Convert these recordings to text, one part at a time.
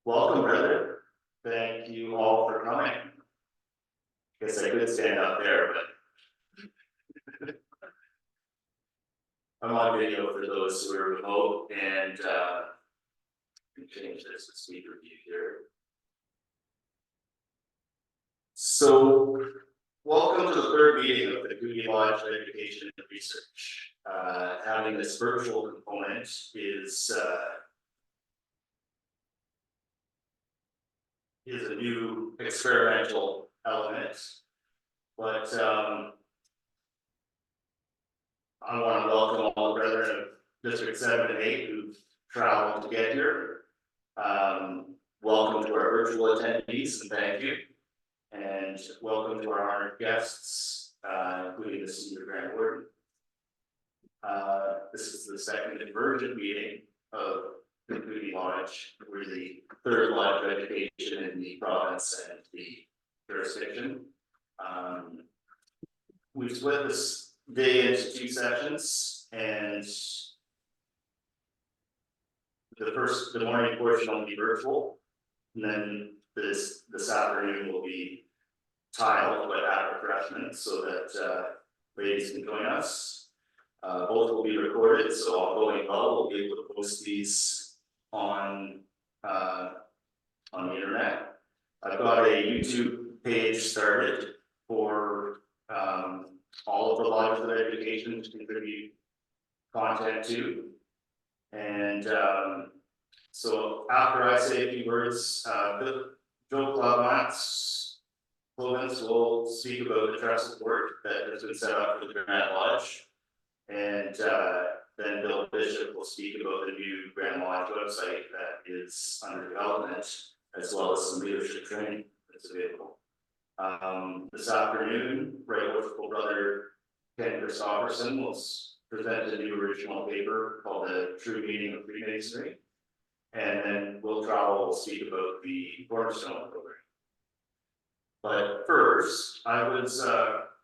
Welcome, brother. Thank you all for coming. Guess I could stand up there, but I'm on video for those who are remote, and can change this to speaker view here. So, welcome to the third meeting of the Klovance Education and Research. Having this virtual component is a new experimental element, but I want to welcome all the brethren of District 7 and 8 who've traveled to get here. Welcome to our virtual attendees, and thank you. And welcome to our honored guests, including the Senior Grand Warden. This is the second emergent meeting of the Dobie Lodge. We're the third lodge of education in the province and the jurisdiction. We've split this day into two sessions, and the morning portion will be virtual, and then this afternoon will be tiled but at refreshment so that ladies can join us. Both will be recorded, so all going well, we'll be able to post these on the internet. I've got a YouTube page started for all of the lodges of education to contribute content to. And so after I say a few words, Klovance will speak about the Trestleboard that has been set up for the Grand Lodge. And then Bill Bishop will speak about the new Grand Lodge website that is under development, as well as some leadership training that's available. This afternoon, Right Worshipful Brother Ken Christopherson will present a new original paper called The True Meaning of Freemasonry. And then Will Trowell will speak about the Cornerstone program. But first, I was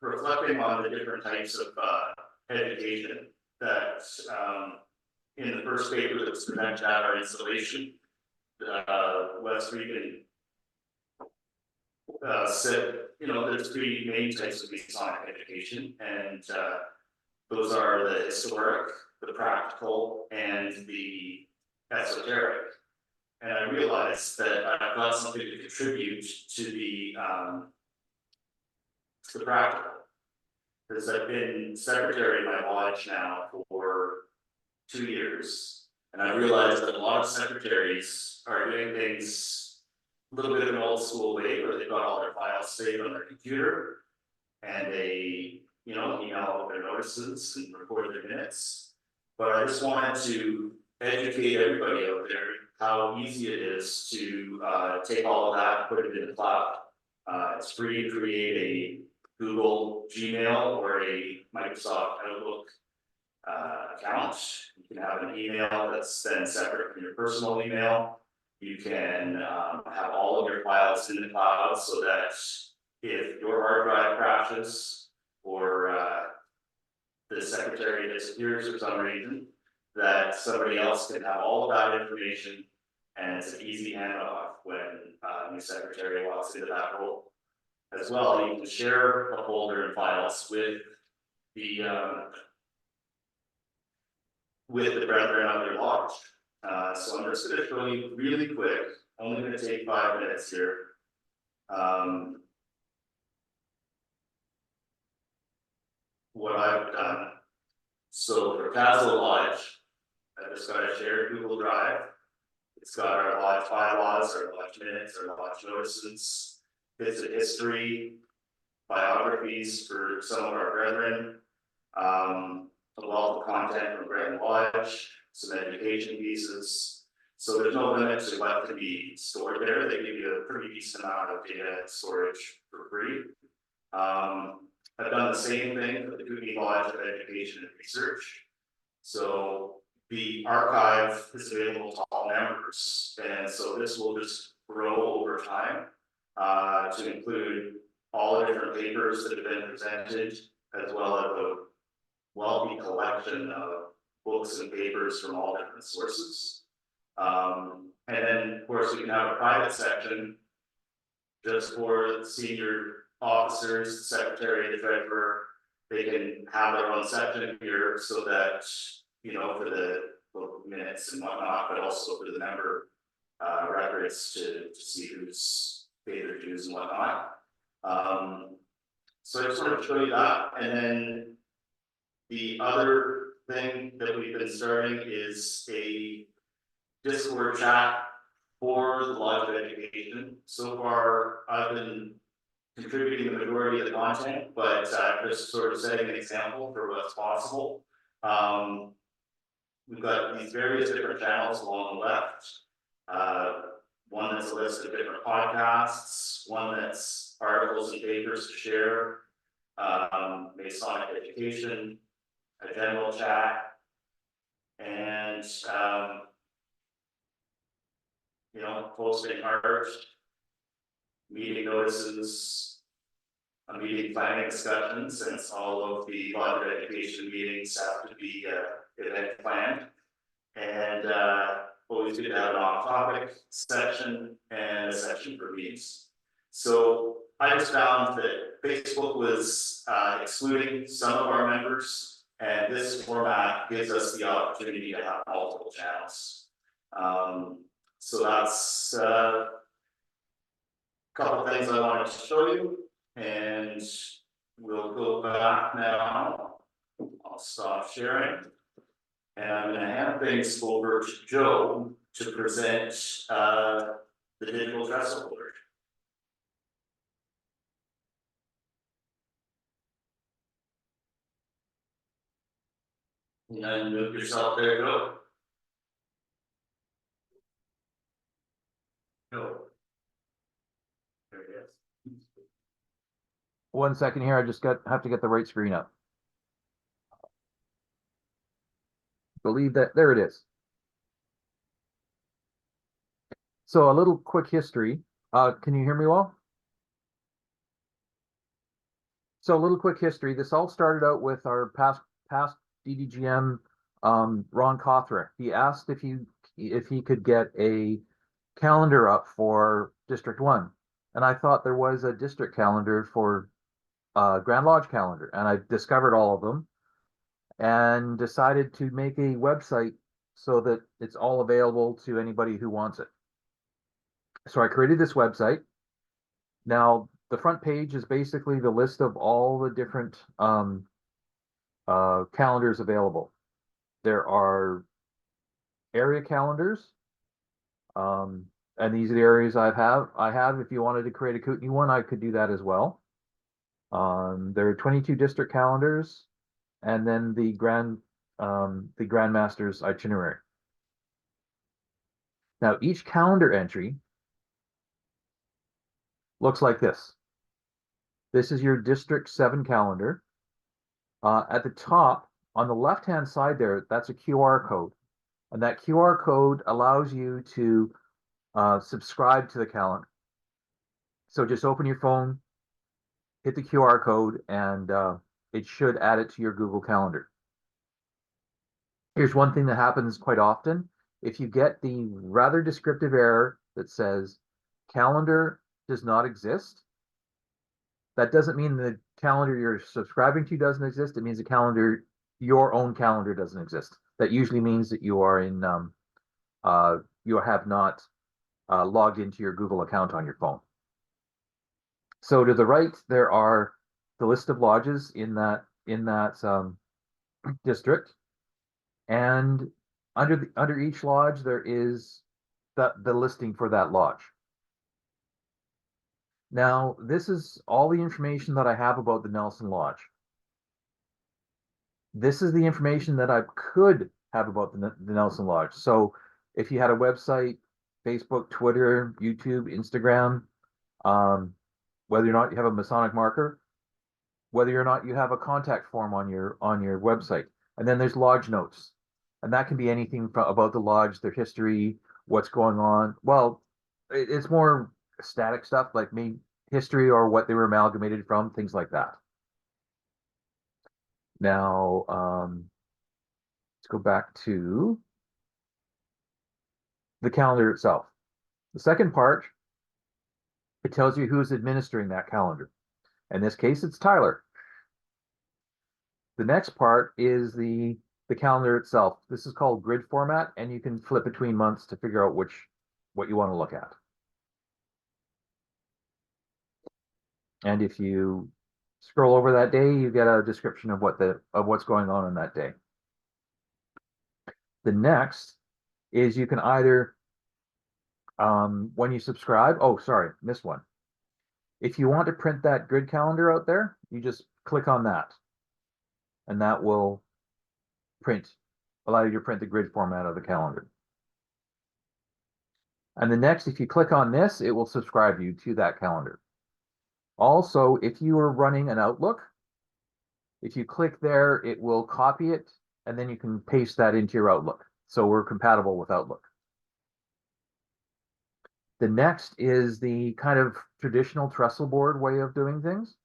reflecting on the different types of education that in the first paper that was presented at our installation, Wes Regan said, there's three main types of Masonic education, and those are the historic, the practical, and the esoteric. And I realized that I've got something to contribute to the practical, because I've been secretary in my lodge now for 2 years, and I realized that a lot of secretaries are doing things a little bit of an old school way, where they've got all their files saved on their computer, and they, email their notices and record their minutes. But I just wanted to educate everybody out there how easy it is to take all of that and put it in the cloud. It's free to create a Google Gmail or a Microsoft Outlook account. You can have an email that's then separate from your personal email. You can have all of your files in the cloud, so that if your hard drive crashes or the secretary disappears for some reason, that somebody else can have all of that information, and it's an easy handoff when a new secretary walks into that role. As well, you can share a folder and files with the brethren of your lodge. So I'm just going to show you really quick. Only going to take 5 minutes here. What I've done. So for Castle Lodge, I've just got a shared Google Drive. It's got our lodge bylaws, our lodge minutes, our lodge notices, bits of history, biographies for some of our brethren, a wealth of content from Grand Lodge, some education pieces. So there's no limit to what can be stored there. They give you a pretty decent amount of data storage for free. I've done the same thing for the Dobie Lodge of Education and Research. So the archive is available to all members, and so this will just grow over time to include all the different papers that have been presented, as well as a wealthy collection of books and papers from all different sources. And then, of course, we can have a private section just for the senior officers, the secretary, the treasurer. They can have their own section here so that, you know, for the minutes and whatnot, but also for the member records to see who's paid their dues and whatnot. So I just wanted to show you that. And then the other thing that we've been starting is a Discord chat for the Lodge of Education. So far, I've been contributing the majority of the content, but just sort of setting an example for what's possible. We've got these various different channels along the left. One that's a list of different podcasts, one that's articles and papers to share, Masonic education, a general chat, and you know, posting art, meeting notices, meeting planning discussions, since all of the Lodge of Education meetings have to be event planned. And always good to have an off-topic section and a section for meetings. So I just found that Facebook was excluding some of our members, and this format gives us the opportunity to have multiple channels. So that's a couple of things I wanted to show you, and we'll go back now. I'll stop sharing. And I'm going to hand things over to Joe to present the digital Trestleboard. And then move yourself there, Joe. Joe. There it is. 1 second here. I just have to get the right screen up. Believe that there it is. So a little quick history. Can you hear me well? So a little quick history. This all started out with our past DDGM, Ron Cawthra. He asked if he could get a calendar up for District 1. And I thought there was a district calendar for Grand Lodge calendar. And I discovered all of them and decided to make a website so that it's all available to anybody who wants it. So I created this website. Now, the front page is basically the list of all the different calendars available. There are area calendars, and these are the areas I have. If you wanted to create a Kootenai one, I could do that as well. There are 22 district calendars, and then the Grandmaster's itinerary. Now, each calendar entry looks like this. This is your District 7 calendar. At the top, on the left-hand side there, that's a QR code. And that QR code allows you to subscribe to the calendar. So just open your phone, hit the QR code, and it should add it to your Google Calendar. Here's one thing that happens quite often. If you get the rather descriptive error that says calendar does not exist, that doesn't mean the calendar you're subscribing to doesn't exist. It means the calendar, your own calendar, doesn't exist. That usually means that you are in, you have not logged into your Google account on your phone. So to the right, there are the list of lodges in that district, and under each lodge there is the listing for that lodge. Now, this is all the information that I have about the Nelson Lodge. This is the information that I could have about the Nelson Lodge. So if you had a website, Facebook, Twitter, YouTube, Instagram, whether or not you have a Masonic marker, whether or not you have a contact form on your website. And then there's lodge notes. And that can be anything about the lodge, their history, what's going on. Well, it's more static stuff like history or what they were amalgamated from, things like that. Now, let's go back to the calendar itself. The second part, it tells you who's administering that calendar. In this case, it's Tyler. The next part is the calendar itself. This is called grid format, and you can flip between months to figure out what you want to look at. And if you scroll over that day, you get a description of what's going on that day. The next is you can either, when you subscribe, oh, sorry, missed one. If you want to print that grid calendar out there, you just click on that, and that will allow you to print the grid format of the calendar. And the next, if you click on this, it will subscribe you to that calendar. Also, if you are running an Outlook, if you click there, it will copy it, and then you can paste that into your Outlook. So we're compatible with Outlook. The next is the kind of traditional Trestleboard way of doing things.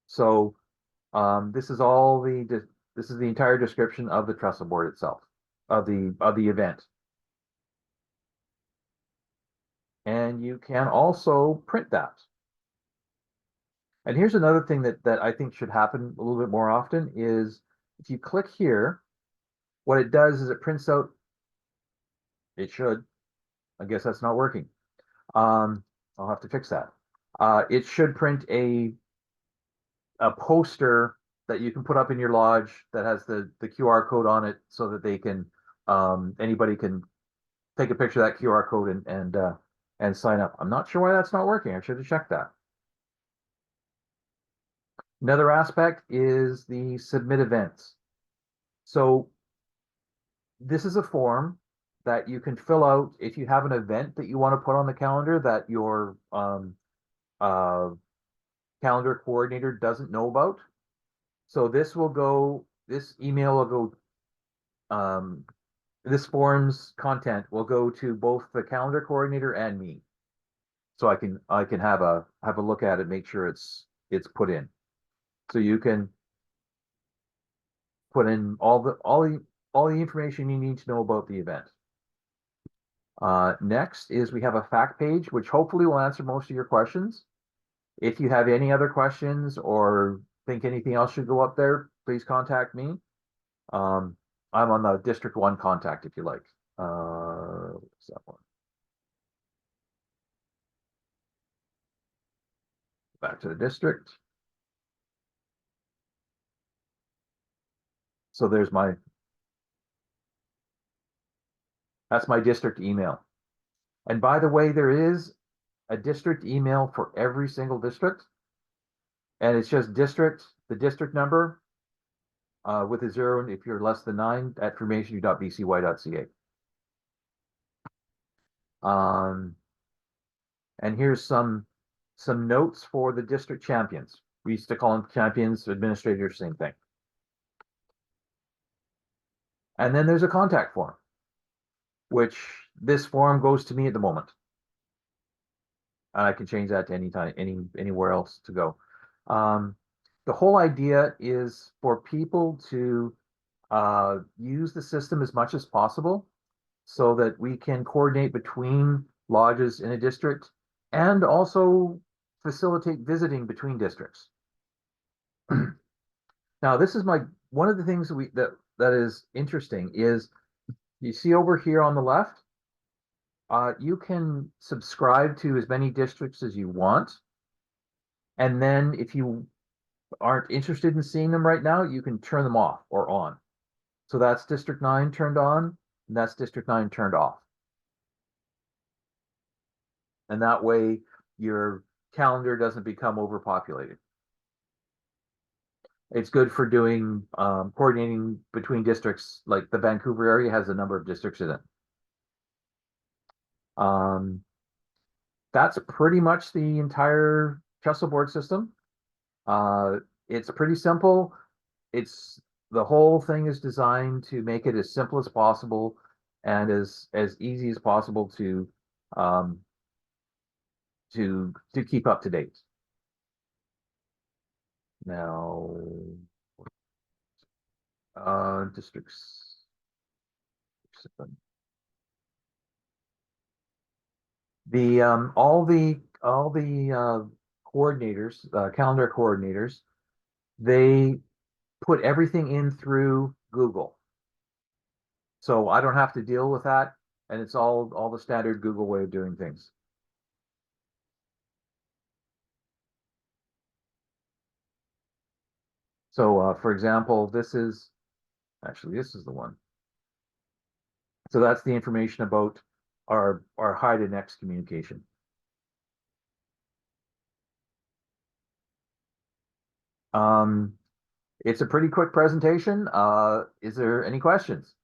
So this is the entire description of the Trestleboard itself, of the event. And you can also print that. And here's another thing that I think should happen a little bit more often is if you click here, what it does is it prints out, it should, I guess that's not working. I'll have to fix that. It should print a poster that you can put up in your lodge that has the QR code on it so that they can, anybody can take a picture of that QR code and sign up. I'm not sure why that's not working. I should have checked that. Another aspect is the submit events. So this is a form that you can fill out if you have an event that you want to put on the calendar that your calendar coordinator doesn't know about. So this email will go, this form's content will go to both the calendar coordinator and me. So I can have a look at it, make sure it's put in. So you can put in all the information you need to know about the event. Next is we have a fact page, which hopefully will answer most of your questions. If you have any other questions or think anything else should go up there, please contact me. I'm on the District 1 contact if you like. What's that one? Back to the district. So that's my district email. And by the way, there is a district email for every single district. And it's just the district number with a 0 if you're less than 9 at formationu.bcy.ca. And here's some notes for the district champions. We used to call them champions, administrators, same thing. And then there's a contact form, which this form goes to me at the moment. And I can change that to anywhere else to go. The whole idea is for people to use the system as much as possible so that we can coordinate between lodges in a district and also facilitate visiting between districts. Now, this is one of the things that is interesting is you see over here on the left, you can subscribe to as many districts as you want. And then if you aren't interested in seeing them right now, you can turn them off or on. So that's District 9 turned on, and that's District 9 turned off. And that way your calendar doesn't become overpopulated. It's good for doing coordinating between districts, like the Vancouver area has a number of districts in it. That's pretty much the entire Trestleboard system. It's pretty simple. The whole thing is designed to make it as simple as possible and as easy as possible to keep up to date. Now, districts. The all the coordinators, calendar coordinators, they put everything in through Google. So I don't have to deal with that, and it's all the standard Google way of doing things. So for example, this is the one. So that's the information about our hi to next communication. It's a pretty quick presentation. Is there any questions?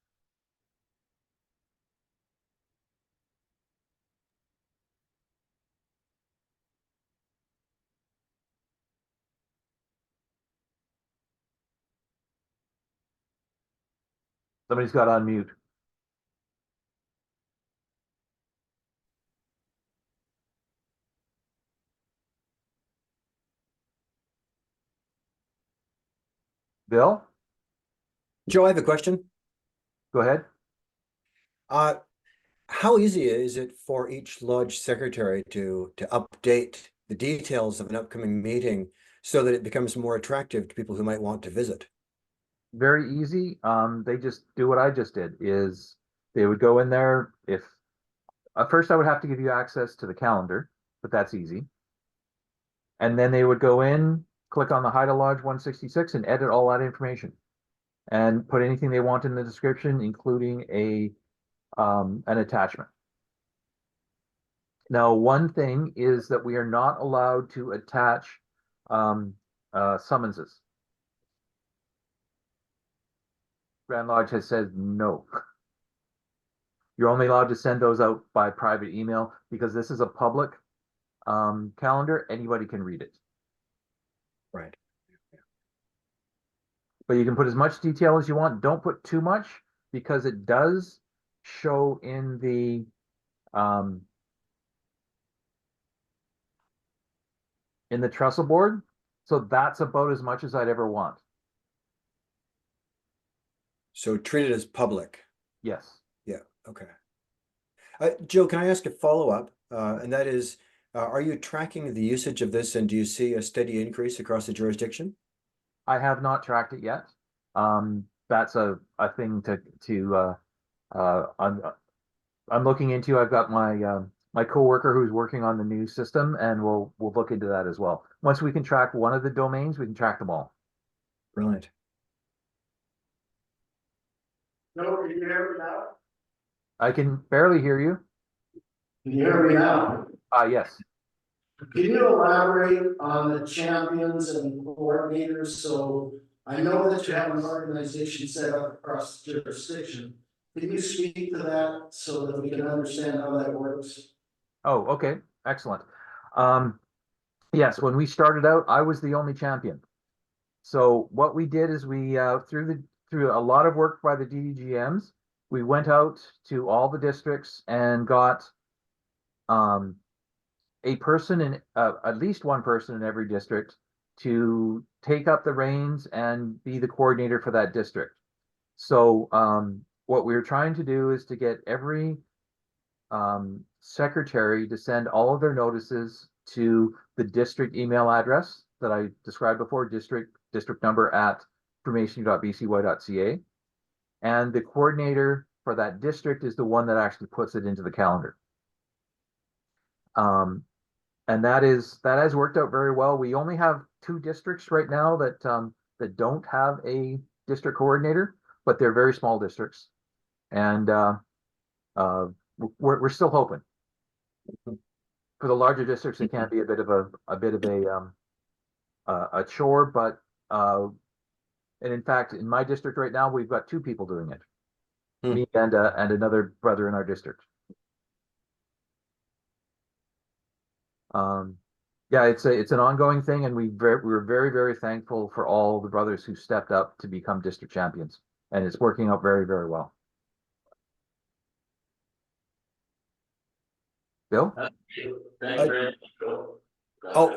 Somebody's got on mute. Bill, Joe, I have a question. go ahead. How easy is it for each lodge secretary to update the details of an upcoming meeting so that it becomes more attractive to people who might want to visit? Very easy. They just do what I just did, is they would go in there. If first I would have to give you access to the calendar, but that's easy. And then they would go in, click on the Hi to Lodge 166 and edit all that information and put anything they want in the description, including an attachment. Now, one thing is that we are not allowed to attach summonses. Grand Lodge has said no. You're only allowed to send those out by private email because this is a public calendar. Anybody can read it. Right. But you can put as much detail as you want. Don't put too much because it does show in the Trestleboard. So that's about as much as I'd ever want. So treat it as public. Yes. Yeah. Okay. Joe, can I ask a follow-up? And that is, are you tracking the usage of this, and do you see a steady increase across the jurisdiction? I have not tracked it yet. That's a thing I'm looking into. I've got my coworker who's working on the new system, and we'll look into that as well. Once we can track one of the domains, we can track them all. Brilliant. No, can you hear me now? I can barely hear you. Can you hear me now? Yes. Can you elaborate on the champions and coordinators? So I know that you have an organization set up across the jurisdiction. Can you speak to that so that we can understand how that works? Oh, okay. Excellent. Yes, when we started out, I was the only champion. So what we did is we through a lot of work by the DDGMs, we went out to all the districts and got a person in at least one person in every district to take up the reins and be the coordinator for that district. So what we were trying to do is to get every secretary to send all of their notices to the district email address that I described before, district number at information.bcy.ca. And the coordinator for that district is the one that actually puts it into the calendar. And that has worked out very well. We only have 2 districts right now that don't have a district coordinator, but they're very small districts. And we're still hoping. For the larger districts, it can be a bit of a chore, but and in fact, in my district right now, we've got 2 people doing it, me and another brother in our district. Yeah, it's an ongoing thing, and we're very, very thankful for all the brothers who stepped up to become district champions, and it's working out very, very well. Bill? Oh,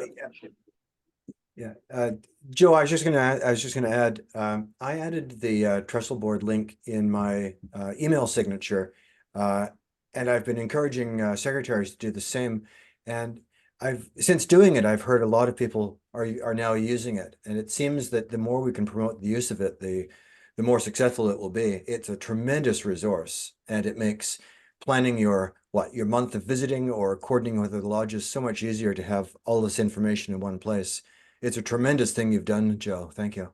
yeah. Joe, I was just gonna add. I added the Trestleboard link in my email signature, and and I've been encouraging secretaries to do the same. And since doing it, I've heard a lot of people are now using it. And it seems that the more we can promote the use of it, the more successful it will be. It's a tremendous resource, and it makes planning your month of visiting or coordinating with the lodges so much easier to have all this information in one place. It's a tremendous thing you've done, Joe. Thank you.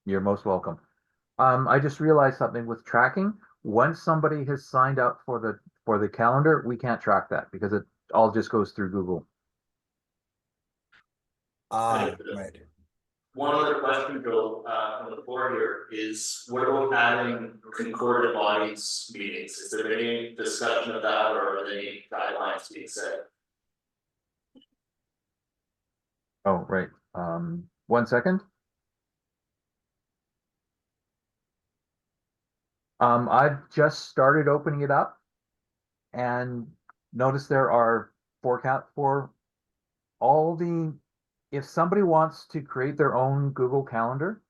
You're most welcome. I just realized something with tracking. Once somebody has signed up for the calendar, we can't track that because it all just goes through Google. Ah, right. One other question, Joe, on the floor here is, what about adding concordant bodies meetings? Is there any discussion of that, or are there any guidelines being set? Oh, right. 1 second. I've just started opening it up and notice there are for all if somebody wants to create their own Google Calendar,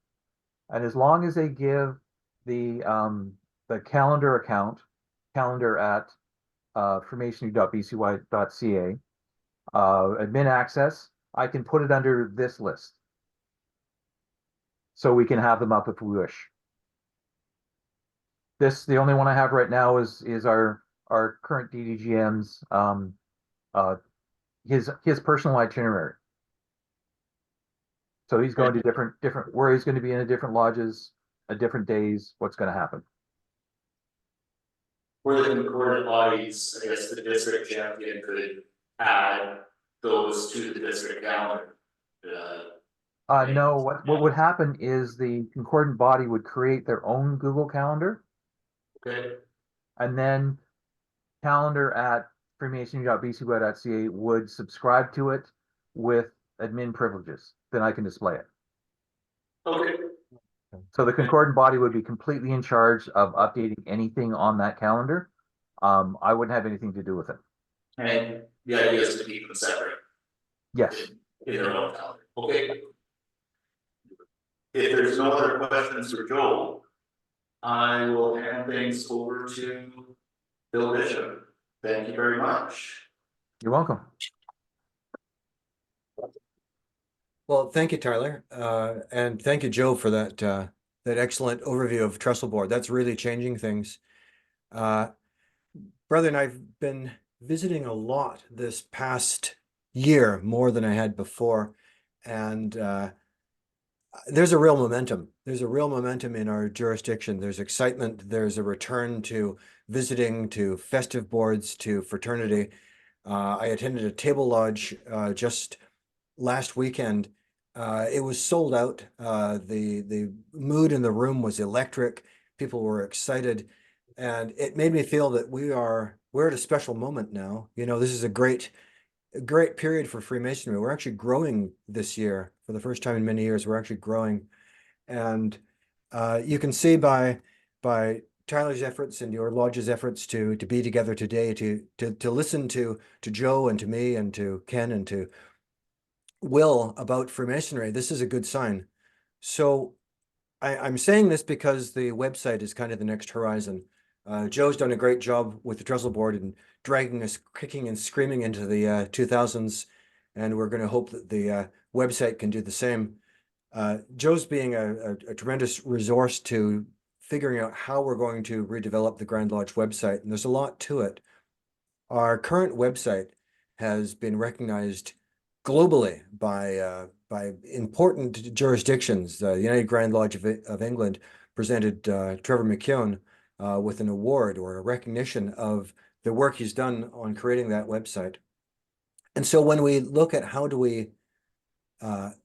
and as long as they give the calendar account, calendar at freemasonry.bcy.ca, admin access, I can put it under this list. So we can have them up if we wish. The only one I have right now is our current DDGM's his personal itinerary. So he's going to different where he's going to be in a different lodges at different days, what's going to happen. For the concordant bodies, I guess the district champion could add those to the district calendar. No, what would happen is the concordant body would create their own Google Calendar. Okay. And then calendar at freemasonry.bcy.ca would subscribe to it with admin privileges. Then I can display it. Okay. So the concordant body would be completely in charge of updating anything on that calendar. I wouldn't have anything to do with it. And the idea is to keep them separate. Yes. In their own calendar. Okay. If there's no other questions for Joel, I will hand things over to Bill Bishop. Thank you very much. You're welcome. Well, thank you, Tyler. And thank you, Joe, for that excellent overview of Trestleboard. That's really changing things. Brother and I've been visiting a lot this past year, more than I had before. And there's a real momentum. There's a real momentum in our jurisdiction. There's excitement. There's a return to visiting, to festive boards, to fraternity. I attended a table lodge just last weekend. It was sold out. The mood in the room was electric. People were excited, and it made me feel that we're at a special moment now. You know, this is a great period for Freemasonry. We're actually growing this year for the first time in many years. We're actually growing, and you can see by Tyler's efforts and your lodge's efforts to be together today, to listen to Joe and to me and to Ken and to Will about Freemasonry. This is a good sign. So I'm saying this because the website is kind of the next horizon. Joe's done a great job with the Trestleboard and dragging us kicking and screaming into the 2000s, and we're going to hope that the website can do the same. Joe's being a tremendous resource to figuring out how we're going to redevelop the Grand Lodge website, and there's a lot to it. Our current website has been recognized globally by important jurisdictions. The United Grand Lodge of England presented Trevor McKeown with an award or a recognition of the work he's done on creating that website. And so when we look at how do we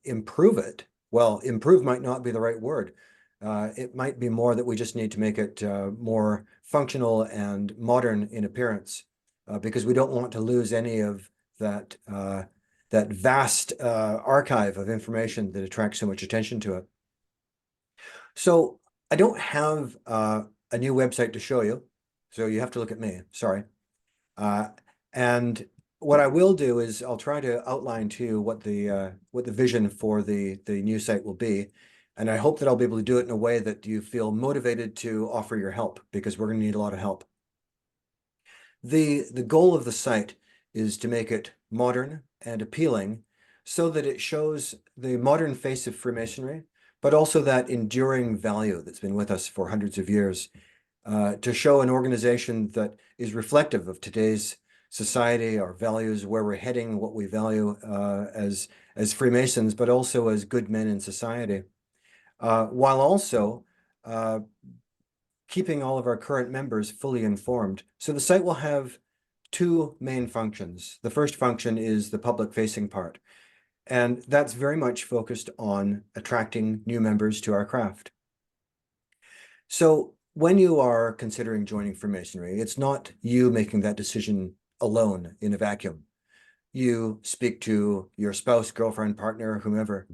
improve it, well, improve might not be the right word. It might be more that we just need to make it more functional and modern in appearance, because we don't want to lose any of that vast archive of information that attracts so much attention to it. So I don't have a new website to show you, so you have to look at me, sorry. And what I will do is I'll try to outline to you what the vision for the new site will be. And I hope that I'll be able to do it in a way that you feel motivated to offer your help, because we're going to need a lot of help. The goal of the site is to make it modern and appealing so that it shows the modern face of Freemasonry, but also that enduring value that's been with us for hundreds of years, to show an organization that is reflective of today's society, our values, where we're heading, what we value as Freemasons, but also as good men in society, while also keeping all of our current members fully informed. So the site will have two main functions. The first function is the public-facing part, and that's very much focused on attracting new members to our craft. So when you are considering joining Freemasonry, it's not you making that decision alone in a vacuum. You speak to your spouse, girlfriend, partner, whomever.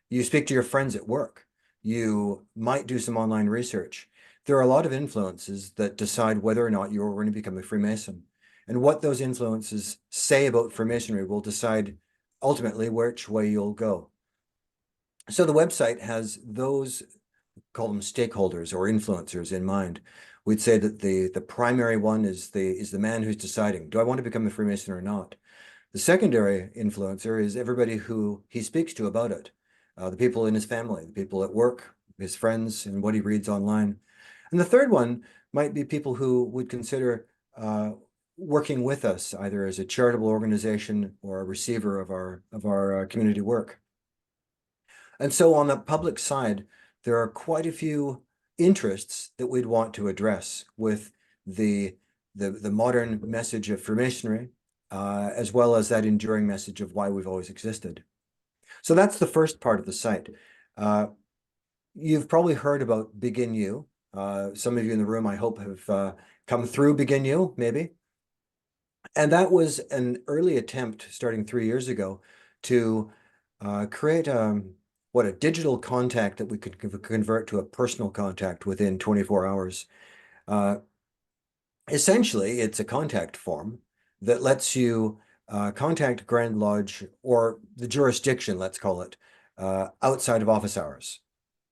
You speak to your friends at work. You might do some online research. There are a lot of influences that decide whether or not you're going to become a Freemason. And what those influences say about Freemasonry will decide ultimately which way you'll go. So the website has those, call them stakeholders or influencers, in mind. We'd say that the primary one is the man who's deciding, do I want to become a Freemason or not? The secondary influencer is everybody who he speaks to about it, the people in his family, the people at work, his friends, and what he reads online. And the third one might be people who would consider working with us, either as a charitable organization or a receiver of our community work. And so on the public side, there are quite a few interests that we'd want to address with the modern message of Freemasonry, as well as that enduring message of why we've always existed. So that's the first part of the site. You've probably heard about Begin You. Some of you in the room, I hope, have come through Begin You, maybe. And that was an early attempt starting 3 years ago to create a digital contact that we could convert to a personal contact within 24 hours. Essentially, it's a contact form that lets you contact Grand Lodge or the jurisdiction, let's call it, outside of office hours.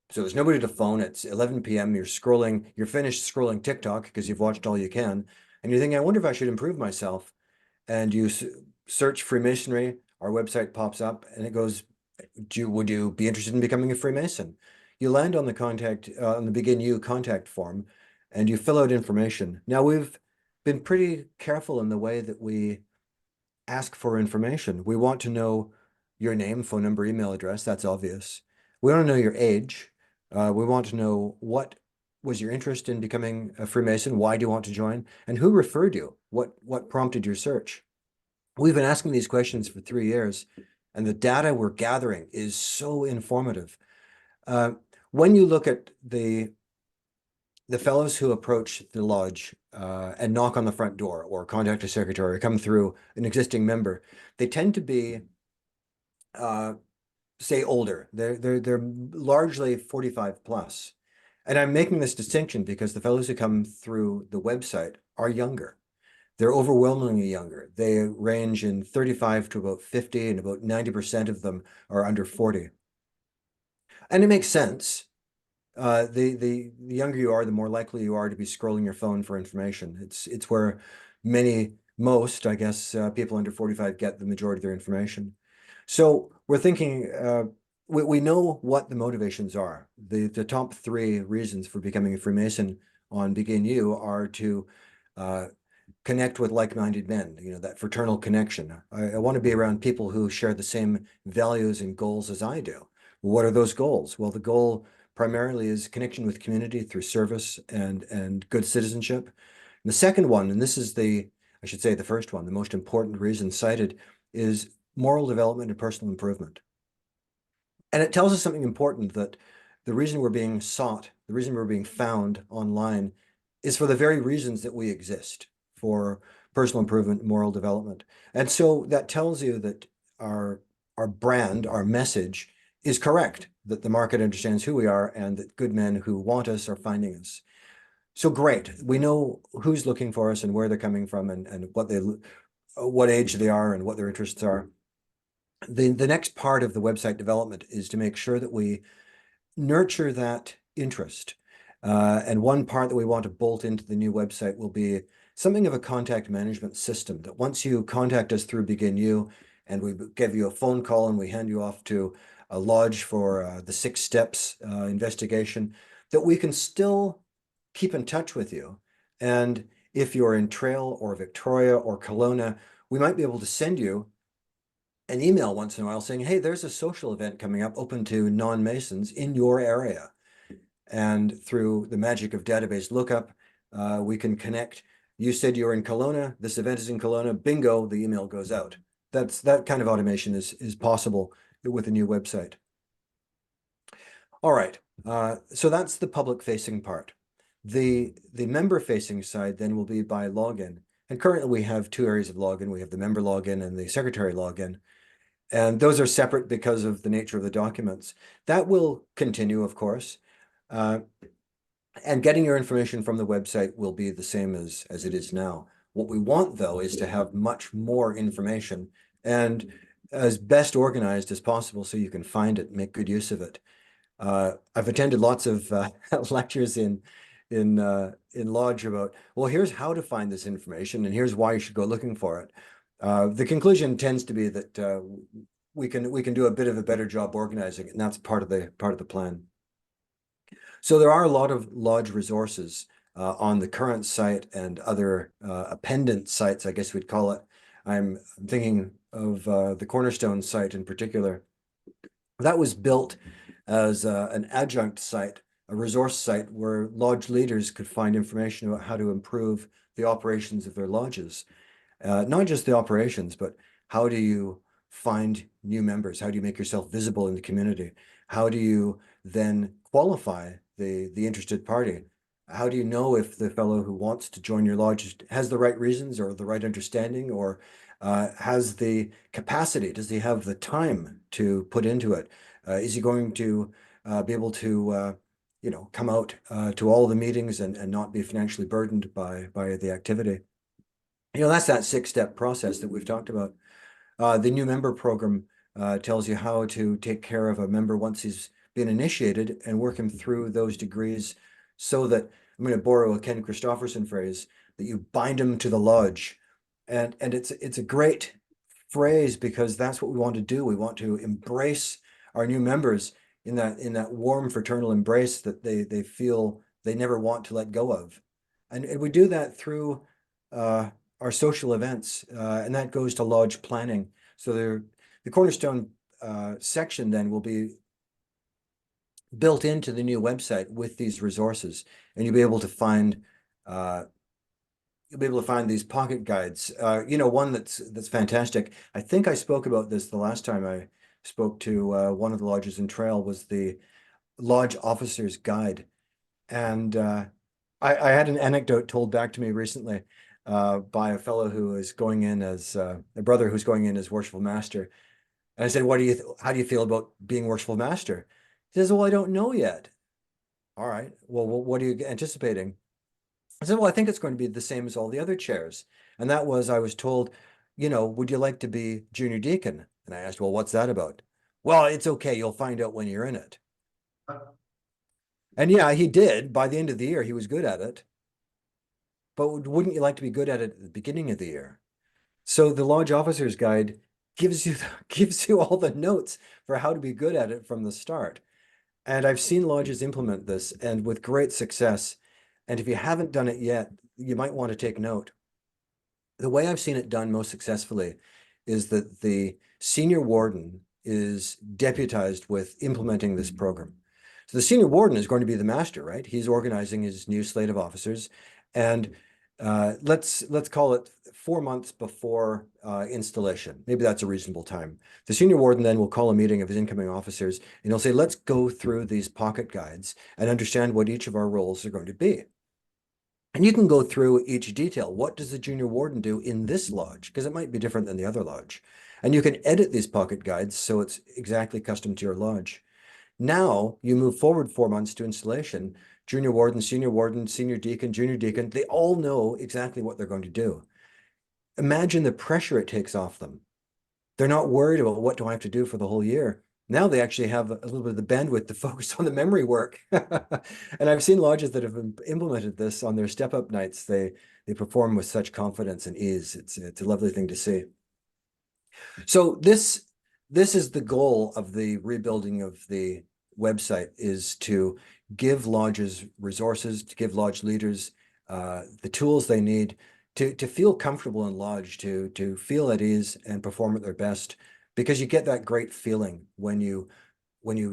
So there's nobody to phone. It's 11 p.m. You're finished scrolling TikTok because you've watched all you can. And you're thinking, I wonder if I should improve myself. And you search Freemasonry, our website pops up and it goes, would you be interested in becoming a Freemason? You land on the Begin You contact form and you fill out information. Now, we've been pretty careful in the way that we ask for information. We want to know your name, phone number, email address. That's obvious. We want to know your age. We want to know what was your interest in becoming a Freemason? Why do you want to join? And who referred you? What prompted your search? We've been asking these questions for 3 years, and the data we're gathering is so informative. When you look at the fellows who approach the lodge and knock on the front door or contact a secretary or come through an existing member, they tend to be, say, older. They're largely 45 plus. And I'm making this distinction because the fellows who come through the website are younger. They're overwhelmingly younger. They range in 35 to about 50, and about 90% of them are under 40. And it makes sense. The younger you are, the more likely you are to be scrolling your phone for information. It's where most, I guess, people under 45 get the majority of their information. So we're thinking, we know what the motivations are. The top 3 reasons for becoming a Freemason on Begin You are to connect with like-minded men, that fraternal connection. I want to be around people who share the same values and goals as I do. What are those goals? Well, the goal primarily is connection with community through service and good citizenship. And the second one, and this is I should say the first one, the most important reason cited, is moral development and personal improvement. And it tells us something important, that the reason we're being sought, the reason we're being found online is for the very reasons that we exist, for personal improvement, moral development. And so that tells you that our brand, our message is correct, that the market understands who we are and that good men who want us are finding us. So great. We know who's looking for us and where they're coming from and what age they are and what their interests are. The next part of the website development is to make sure that we nurture that interest. And one part that we want to bolt into the new website will be something of a contact management system that once you contact us through BC&Y and we give you a phone call and we hand you off to a lodge for the 6 steps investigation, that we can still keep in touch with you. And if you're in Trail or Victoria or Kelowna, we might be able to send you an email once in a while saying, hey, there's a social event coming up open to non-Masons in your area. And through the magic of database lookup, we can connect. You said you're in Kelowna, this event is in Kelowna, bingo, the email goes out. That kind of automation is possible with a new website. All right, so that's the public facing part. The member facing side then will be by login. And currently we have 2 areas of login. We have the member login and the secretary login. And those are separate because of the nature of the documents. That will continue, of course. And getting your information from the website will be the same as it is now. What we want, though, is to have much more information and as best organized as possible so you can find it and make good use of it. I've attended lots of lectures in Lodge about, well, here's how to find this information and here's why you should go looking for it. The conclusion tends to be that we can do a bit of a better job organizing it, and that's part of the plan. So there are a lot of Lodge resources on the current site and other appendant sites, I guess we'd call it. I'm thinking of the Cornerstone site in particular. That was built as an adjunct site, a resource site where Lodge leaders could find information about how to improve the operations of their lodges. Not just the operations, but how do you find new members? How do you make yourself visible in the community? How do you then qualify the interested party? How do you know if the fellow who wants to join your lodge has the right reasons or the right understanding or has the capacity? Does he have the time to put into it? Is he going to be able to come out to all the meetings and not be financially burdened by the activity? That's that 6-step process that we've talked about. The new member program tells you how to take care of a member once he's been initiated and work him through those degrees so that, I'm going to borrow a Ken Christopherson phrase, that you bind him to the lodge. And it's a great phrase because that's what we want to do. We want to embrace our new members in that warm fraternal embrace that they feel they never want to let go of. And we do that through our social events, and that goes to lodge planning. So the Cornerstone section then will be built into the new website with these resources, and you'll be able to find these pocket guides. One that's fantastic. I think I spoke about this the last time I spoke to one of the lodges in Trail, was the Lodge Officer's Guide. And I had an anecdote told back to me recently by a fellow who is going in as a brother who's going in as worshipful master. And I said, how do you feel about being worshipful master? He says, well, I don't know yet. All right. Well, what are you anticipating? I said, well, I think it's going to be the same as all the other chairs. And that was, I was told, would you like to be junior deacon? And I asked, well, what's that about? Well, it's okay. You'll find out when you're in it. And yeah, he did. By the end of the year, he was good at it. But wouldn't you like to be good at it at the beginning of the year? So the Lodge Officer's Guide gives you all the notes for how to be good at it from the start. And I've seen lodges implement this and with great success. And if you haven't done it yet, you might want to take note. The way I've seen it done most successfully is that the senior warden is deputized with implementing this program. So the senior warden is going to be the master, right? He's organizing his new slate of officers. And let's call it 4 months before installation. Maybe that's a reasonable time. The senior warden then will call a meeting of his incoming officers and he'll say, let's go through these pocket guides and understand what each of our roles are going to be. And you can go through each detail. What does the junior warden do in this lodge? Because it might be different than the other lodge. And you can edit these pocket guides so it's exactly custom to your lodge. Now you move forward 4 months to installation. Junior warden, senior deacon, junior deacon, they all know exactly what they're going to do. Imagine the pressure it takes off them. They're not worried about what do I have to do for the whole year. Now they actually have a little bit of the bandwidth to focus on the memory work. And I've seen lodges that have implemented this on their step-up nights. They perform with such confidence and ease. It's a lovely thing to see. So this is the goal of the rebuilding of the website, is to give lodges resources, to give lodge leaders the tools they need to feel comfortable in lodge, to feel at ease and perform at their best, because you get that great feeling when you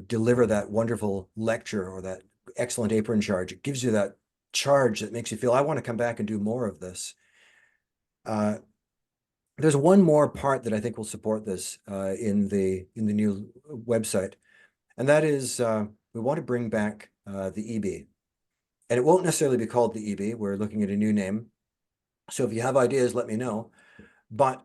deliver that wonderful lecture or that excellent apron charge. It gives you that charge that makes you feel, I want to come back and do more of this. There's one more part that I think will support this in the new website, and that is we want to bring back the EB. And it won't necessarily be called the EB. We're looking at a new name. So if you have ideas, let me know. But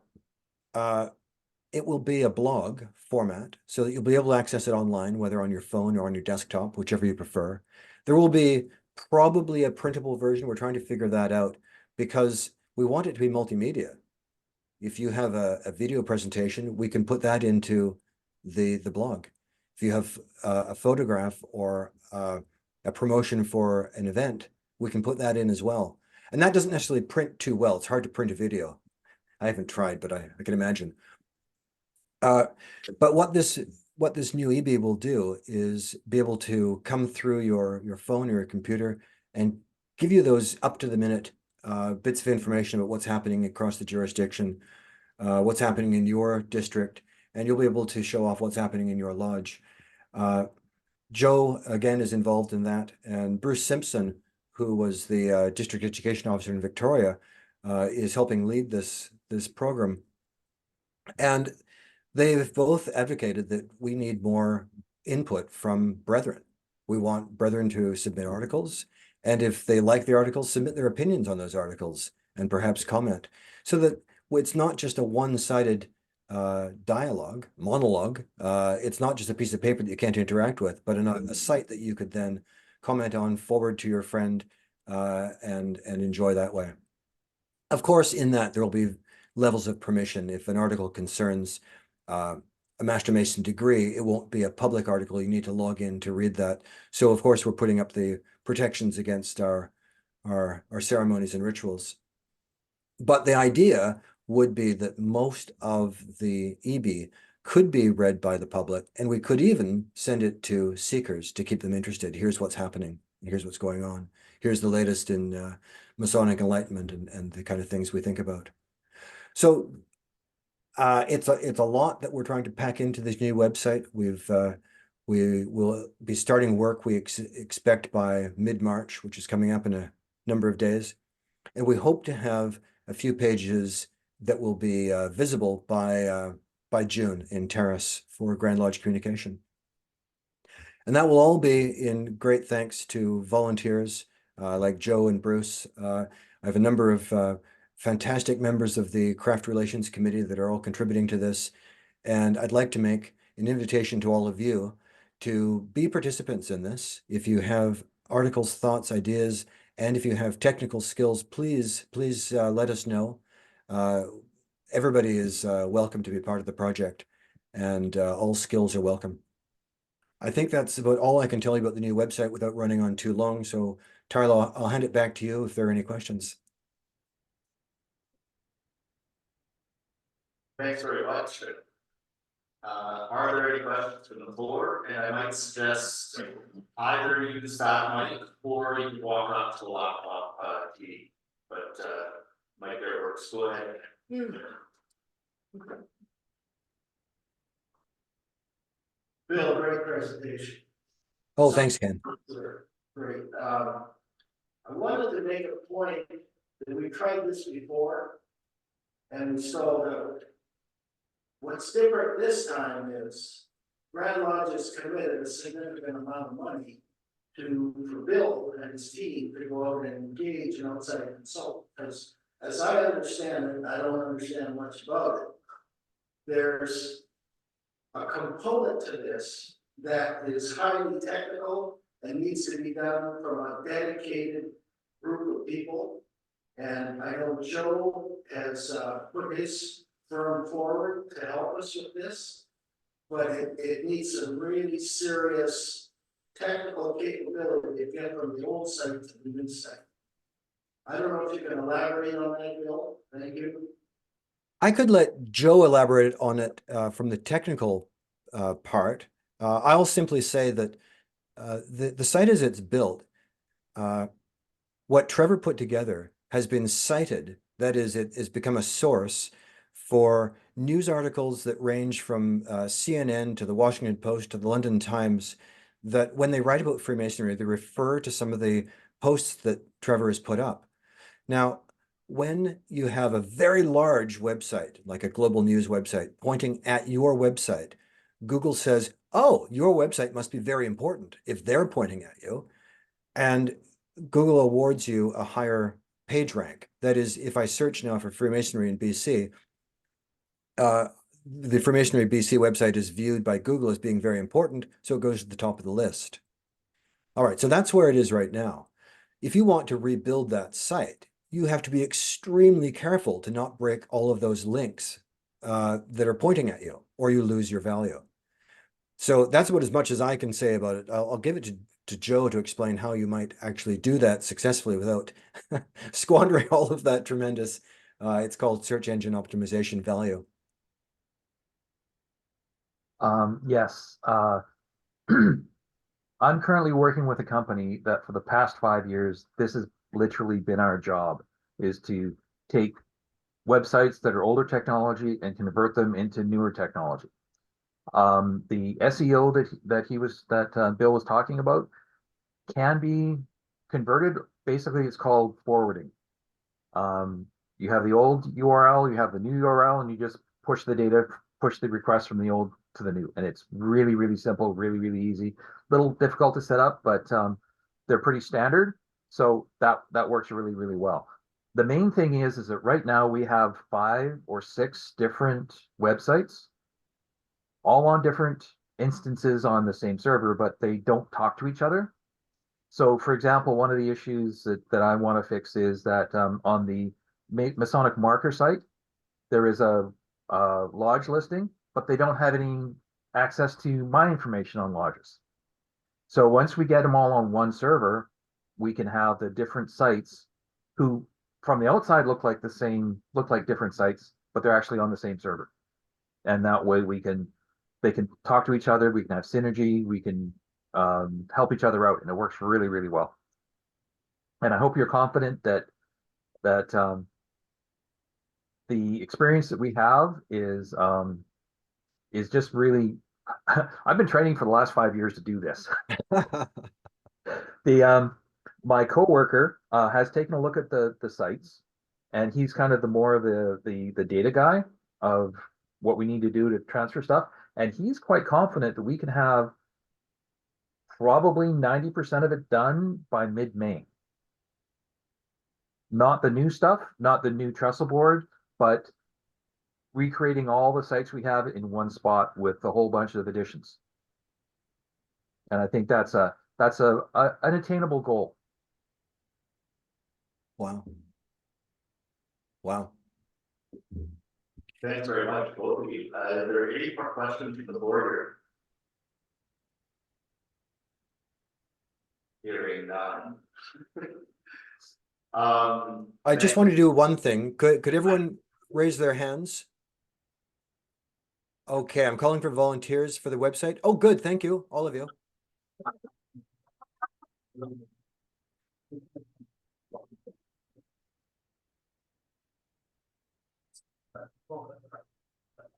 it will be a blog format so that you'll be able to access it online, whether on your phone or on your desktop, whichever you prefer. There will be probably a printable version. We're trying to figure that out because we want it to be multimedia. If you have a video presentation, we can put that into the blog. If you have a photograph or a promotion for an event, we can put that in as well. And that doesn't necessarily print too well. It's hard to print a video. I haven't tried, but I can imagine. But what this new EB will do is be able to come through your phone or your computer and give you those up-to-the-minute bits of information about what's happening across the jurisdiction, what's happening in your district, and you'll be able to show off what's happening in your lodge. Joe, again, is involved in that, and Bruce Simpson, who was the district education officer in Victoria, is helping lead this program. And they've both advocated that we need more input from brethren. We want brethren to submit articles, and if they like the articles, submit their opinions on those articles and perhaps comment, so that it's not just a one-sided monologue. It's not just a piece of paper that you can't interact with, but a site that you could then comment on, forward to your friend, and enjoy that way. Of course, in that there will be levels of permission. If an article concerns a Master Mason degree, it won't be a public article. You need to log in to read that. So of course, we're putting up the protections against our ceremonies and rituals. But the idea would be that most of the EB could be read by the public, and we could even send it to seekers to keep them interested. Here's what's happening. Here's what's going on. Here's the latest in Masonic enlightenment and the kind of things we think about. So it's a lot that we're trying to pack into this new website. We will be starting work, we expect, by mid-March, which is coming up in a number of days. And we hope to have a few pages that will be visible by June in Terrace for Grand Lodge communication. And that will all be in great thanks to volunteers like Joe and Bruce. I have a number of fantastic members of the Craft Relations Committee that are all contributing to this. And I'd like to make an invitation to all of you to be participants in this. If you have articles, thoughts, ideas, and if you have technical skills, please let us know. Everybody is welcome to be part of the project, and all skills are welcome. I think that's about all I can tell you about the new website without running on too long. So Tarla, I'll hand it back to you if there are any questions. Thanks very much. Are there any questions from the floor? And I might suggest either use that mic or you can walk up to the laptop key. But mic there works. Go ahead. Bill, great presentation. Oh, thanks, Ken. Great. I wanted to make a point that we tried this before and we stalled out. What's different this time is Grand Lodge has committed a significant amount of money for Bill and his team to go out and engage an outside consultant. Because as I understand it, I don't understand much about it. There's a component to this that is highly technical and needs to be done from a dedicated group of people. And I know Joe has put his firm forward to help us with this. but it needs some really serious technical capability to get from the old site to the new site. I don't know if you can elaborate on that, Bill. Thank you. I could let Joe elaborate on it from the technical part. I'll simply say that the site as it's built, what Trevor put together has been cited. That is, it has become a source for news articles that range from CNN to the Washington Post to the London Times, that when they write about Freemasonry, they refer to some of the posts that Trevor has put up. Now, when you have a very large website, like a global news website, pointing at your website, Google says, oh, your website must be very important if they're pointing at you. And Google awards you a higher page rank. That is, if I search now for Freemasonry in BC, the Freemasonry BC website is viewed by Google as being very important, so it goes to the top of the list. All right, so that's where it is right now. If you want to rebuild that site, you have to be extremely careful to not break all of those links that are pointing at you, or you lose your value. So that's about as much as I can say about it. I'll give it to Joe to explain how you might actually do that successfully without squandering all of that tremendous, it's called search engine optimization value. Yes. I'm currently working with a company that for the past 5 years, this has literally been our job, is to take websites that are older technology and convert them into newer technology. The SEO that Bill was talking about can be converted. Basically, it's called forwarding. You have the old URL, you have the new URL, and you just push the request from the old to the new. And it's really, really simple, really, really easy. Little difficult to set up, but they're pretty standard. So that works really, really well. The main thing is that right now we have 5 or 6 different websites, all on different instances on the same server, but they don't talk to each other. So, for example, one of the issues that I want to fix is that on the Masonic Marker site, there is a lodge listing, but they don't have any access to my information on lodges. So once we get them all on one server, we can have the different sites who from the outside look like different sites, but they're actually on the same server. And that way they can talk to each other, we can have synergy, we can help each other out, and it works really, really well. And I hope you're confident that the experience that we have is just really. I've been training for the last 5 years to do this. My coworker has taken a look at the sites, and he's kind of the data guy of what we need to do to transfer stuff, and he's quite confident that we can have probably 90% of it done by mid-May. Not the new stuff, not the new Trestleboard, but recreating all the sites we have in one spot with a whole bunch of additions. And I think that's an attainable goal. Wow. Wow. Thanks very much, both of you. Are there any more questions from the board here? Hearing none. I just want to do one thing. Could everyone raise their hands? Okay, I'm calling for volunteers for the website. Oh, good. Thank you, all of you.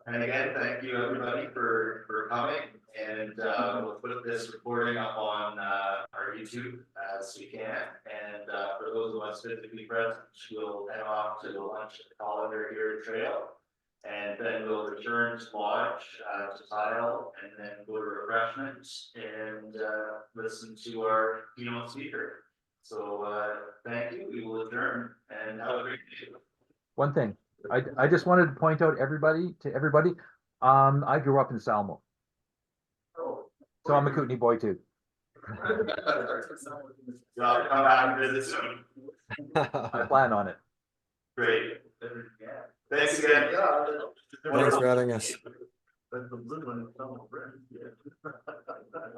And again, thank you everybody for coming, and we'll put this recording up on our YouTube as we can. And for those of us physically present, we'll head off to the lunch at the Colander here Trail, and then we'll return to lodge to Tile, and then go to refreshments and listen to our keynote speaker. So thank you. We will adjourn and have a great day. One thing. I just wanted to point out to everybody, I grew up in Salmo. So I'm a Kootenai boy too. Come back and visit soon. I plan on it. Great. Thanks again. Thanks for having us. But the blue one, it's all red, yeah.